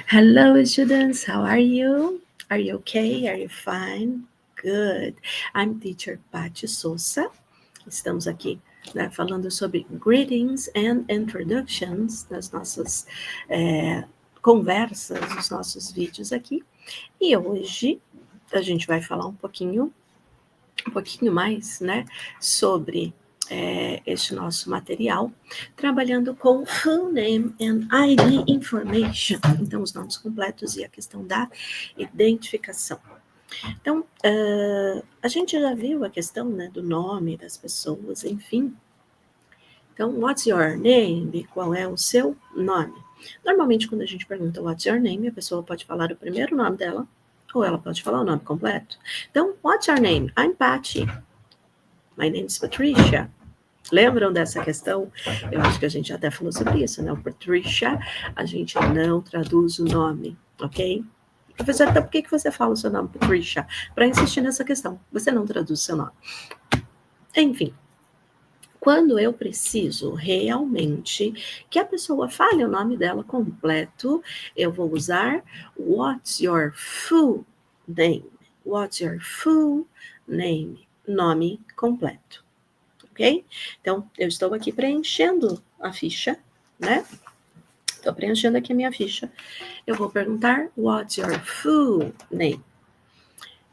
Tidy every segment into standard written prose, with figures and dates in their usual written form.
Hello, students. How are you? Are you okay? Are you fine? Good. I'm teacher Paty Souza. Estamos aqui, né, falando sobre greetings and introductions das nossas conversas, dos nossos vídeos aqui. E hoje a gente vai falar um pouquinho mais, né, sobre este nosso material, trabalhando com full name and ID information, então os nomes completos e a questão da identificação. Então, a gente já viu a questão, né, do nome das pessoas, enfim. Então, what's your name? Qual é o seu nome? Normalmente, quando a gente pergunta what's your name, a pessoa pode falar o primeiro nome dela, ou ela pode falar o nome completo. Então, what's your name? I'm Patty. My name is Patricia. Lembram dessa questão? Eu acho que a gente até falou sobre isso, né? O Patricia, a gente não traduz o nome, ok? Professor, então por que você fala o seu nome, Patricia? Para insistir nessa questão. Você não traduz o seu nome. Enfim, quando eu preciso realmente que a pessoa fale o nome dela completo, eu vou usar what's your full name? What's your full name? Nome completo. Ok? Então, eu estou aqui preenchendo a ficha, né? Estou preenchendo aqui a minha ficha. Eu vou perguntar, what's your full name?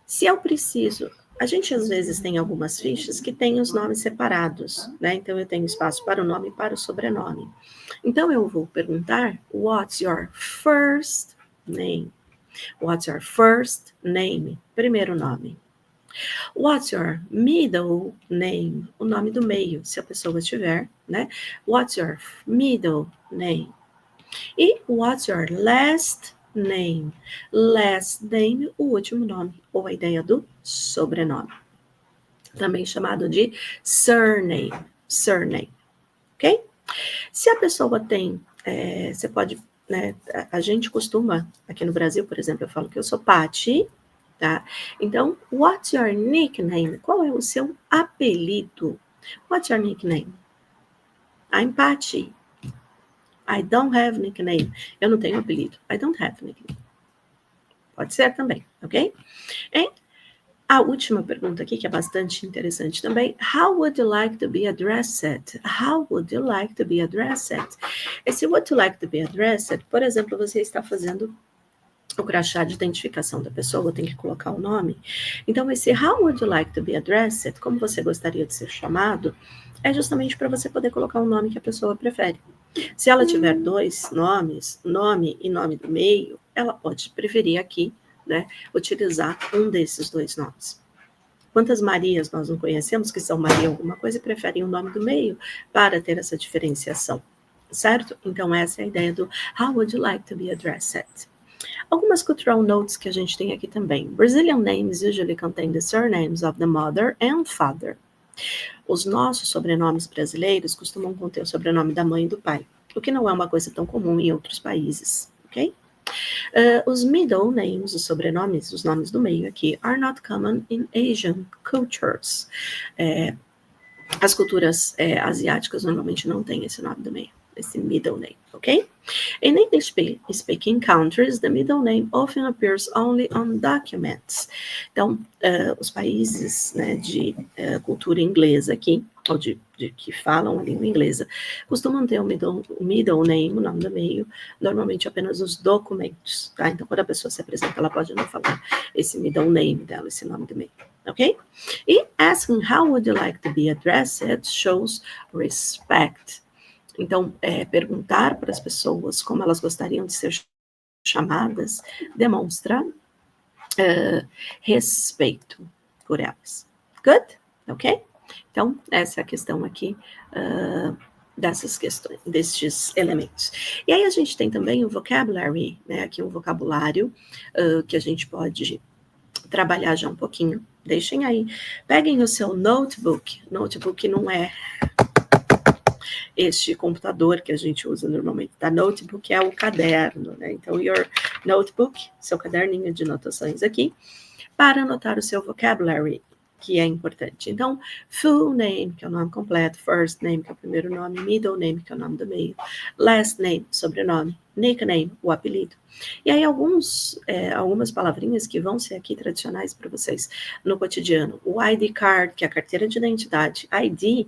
Se eu preciso, a gente às vezes tem algumas fichas que têm os nomes separados, né? Então, eu tenho espaço para o nome e para o sobrenome. Então, eu vou perguntar, what's your first name? What's your first name? Primeiro nome. What's your middle name? O nome do meio, se a pessoa tiver, né? What's your middle name? E what's your last name? Last name, o último nome, ou a ideia do sobrenome. Também chamado de surname. Surname, ok? Se a pessoa tem, você pode, né? A gente costuma, aqui no Brasil, por exemplo, eu falo que eu sou Patty, tá? Então, what's your nickname? Qual é o seu apelido? What's your nickname? I'm Patty. I don't have nickname. Eu não tenho apelido. I don't have nickname. Pode ser também, ok? E a última pergunta aqui, que é bastante interessante também. How would you like to be addressed? How would you like to be addressed? Esse would you like to be addressed, por exemplo, você está fazendo o crachá de identificação da pessoa, tem que colocar o nome. Então, esse how would you like to be addressed, como você gostaria de ser chamado, é justamente para você poder colocar o nome que a pessoa prefere. Se ela tiver dois nomes, nome e nome do meio, ela pode preferir aqui, né, utilizar um desses dois nomes. Quantas Marias nós não conhecemos que são Maria alguma coisa e preferem o nome do meio para ter essa diferenciação, certo? Então, essa é a ideia do how would you like to be addressed? Algumas cultural notes que a gente tem aqui também. Brazilian names usually contain the surnames of the mother and father. Os nossos sobrenomes brasileiros costumam conter o sobrenome da mãe e do pai, o que não é uma coisa tão comum em outros países, ok? Os middle names, os sobrenomes, os nomes do meio aqui, are not common in Asian cultures. As culturas asiáticas normalmente não têm esse nome do meio, esse middle name, ok? In English-speaking countries, the middle name often appears only on documents. Então, os países, né, de cultura inglesa aqui, ou de que falam a língua inglesa, costumam ter o middle name, o nome do meio, normalmente apenas nos documentos, tá? Então, quando a pessoa se apresenta, ela pode não falar esse middle name dela, esse nome do meio, ok? E asking how would you like to be addressed shows respect. Então, perguntar para as pessoas como elas gostariam de ser chamadas demonstra respeito por elas. Good? Ok? Então, essa é a questão aqui dessas questões, destes elementos. E aí a gente tem também o vocabulary, né? Aqui um vocabulário que a gente pode trabalhar já um pouquinho. Deixem aí. Peguem o seu notebook. Notebook não é este computador que a gente usa normalmente, tá? Notebook é o caderno, né? Então, your notebook, seu caderninho de anotações aqui, para anotar o seu vocabulary, que é importante. Então, full name, que é o nome completo, first name, que é o primeiro nome, middle name, que é o nome do meio, last name, sobrenome, nickname, o apelido. E aí algumas palavrinhas que vão ser aqui tradicionais para vocês no cotidiano. O ID card, que é a carteira de identidade. ID,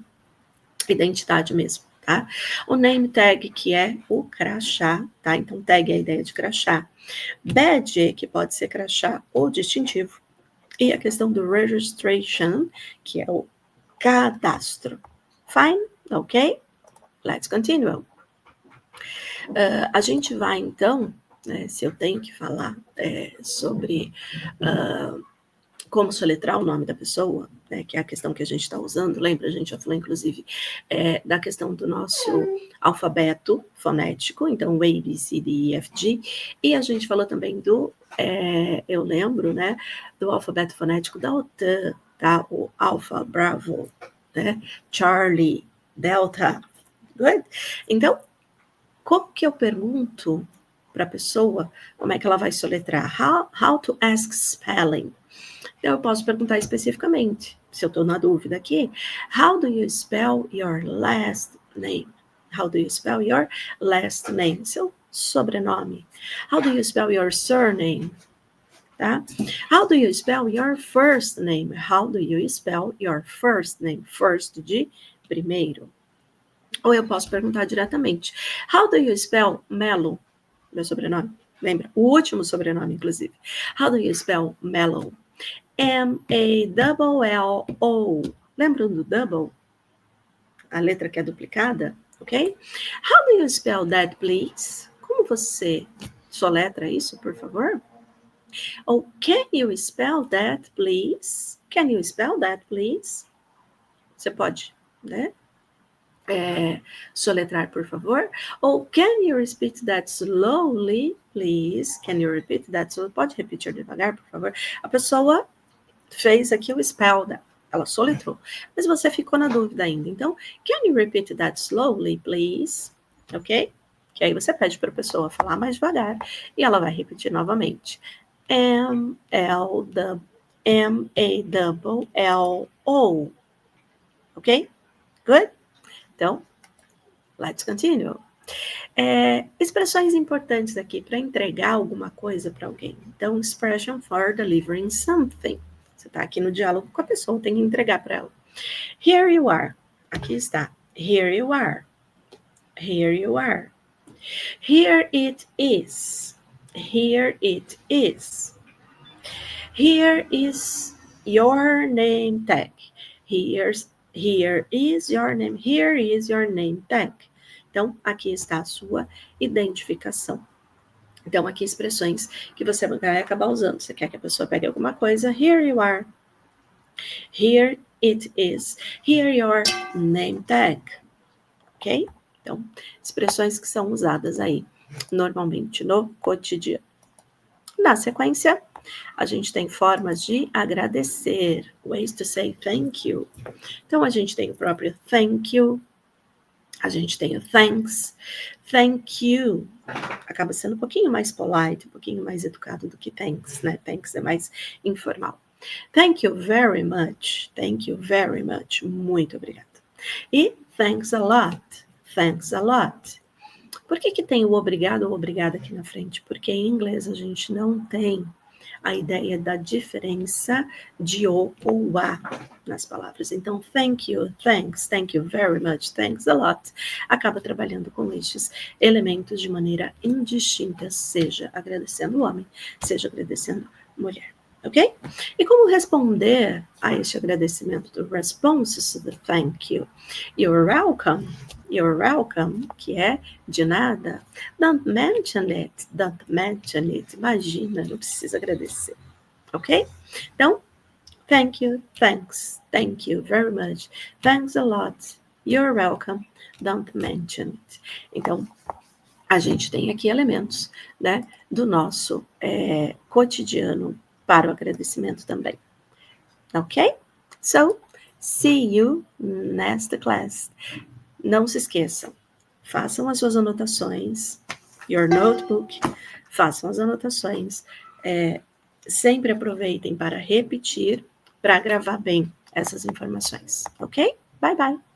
identidade mesmo, tá? O name tag, que é o crachá, tá? Então, tag é a ideia de crachá. Badge, que pode ser crachá ou distintivo. E a questão do registration, que é o cadastro. Fine? Ok? Let's continue. A gente vai, então, se eu tenho que falar sobre como soletrar o nome da pessoa, que é a questão que a gente está usando, lembra? A gente já falou, inclusive, da questão do nosso alfabeto fonético, então, A, B, C, D, E, F, G, e a gente falou também eu lembro, né, do alfabeto fonético da OTAN, tá? O Alfa, Bravo, né? Charlie, Delta, good? Então, como que eu pergunto para a pessoa como é que ela vai soletrar? How to ask spelling? Eu posso perguntar especificamente, se eu estou na dúvida aqui, how do you spell your last name? How do you spell your last name? Seu sobrenome. How do you spell your surname? Tá? How do you spell your first name? How do you spell your first name? First de primeiro. Ou eu posso perguntar diretamente. How do you spell Melo? Meu sobrenome. Lembra? O último sobrenome, inclusive. How do you spell Mellow? M-A-L-L-O. Lembram do double? A letra que é duplicada, ok? How do you spell that, please? Como você soletra isso, por favor? Ou can you spell that, please? Can you spell that, please? Você pode, né? Soletrar, por favor. Ou can you repeat that slowly, please? Can you repeat that slowly? Pode repetir devagar, por favor? A pessoa fez aqui o spell dela. Ela soletrou. Mas você ficou na dúvida ainda. Então, can you repeat that slowly, please? Ok? Que aí você pede para a pessoa falar mais devagar e ela vai repetir novamente. M-A-L-L-O. Ok? Good? Então, let's continue. Expressões importantes aqui para entregar alguma coisa para alguém. Então, expression for delivering something. Você está aqui no diálogo com a pessoa, tem que entregar para ela. Here you are. Aqui está. Here you are. Here you are. Here it is. Here it is. Here is your name tag. Here is your name. Here is your name tag. Então, aqui está a sua identificação. Então, aqui expressões que você vai acabar usando. Você quer que a pessoa pegue alguma coisa? Here you are. Here it is. Here your name tag. Ok? Então, expressões que são usadas aí normalmente no cotidiano. Na sequência, a gente tem formas de agradecer. Ways to say thank you. Então, a gente tem o próprio thank you. A gente tem o thanks. Thank you. Acaba sendo um pouquinho mais polite, um pouquinho mais educado do que thanks, né? Thanks é mais informal. Thank you very much. Thank you very much. Muito obrigada. E thanks a lot. Thanks a lot. Por que tem o obrigado ou obrigada aqui na frente? Porque em inglês a gente não tem a ideia da diferença de o ou a nas palavras. Então, thank you, thanks, thank you very much, thanks a lot, acaba trabalhando com estes elementos de maneira indistinta, seja agradecendo o homem, seja agradecendo a mulher. Ok? E como responder a este agradecimento do responses to the thank you? You're welcome. You're welcome, que é de nada. Don't mention it. Don't mention it. Imagina, não precisa agradecer. Ok? Então, thank you, thanks, thank you very much, thanks a lot, you're welcome, don't mention it. Então, a gente tem aqui elementos, né, do nosso cotidiano para o agradecimento também. Ok? So, see you next class. Não se esqueçam, façam as suas anotações, your notebook, façam as anotações, sempre aproveitem para repetir, para gravar bem essas informações, ok? Bye, bye!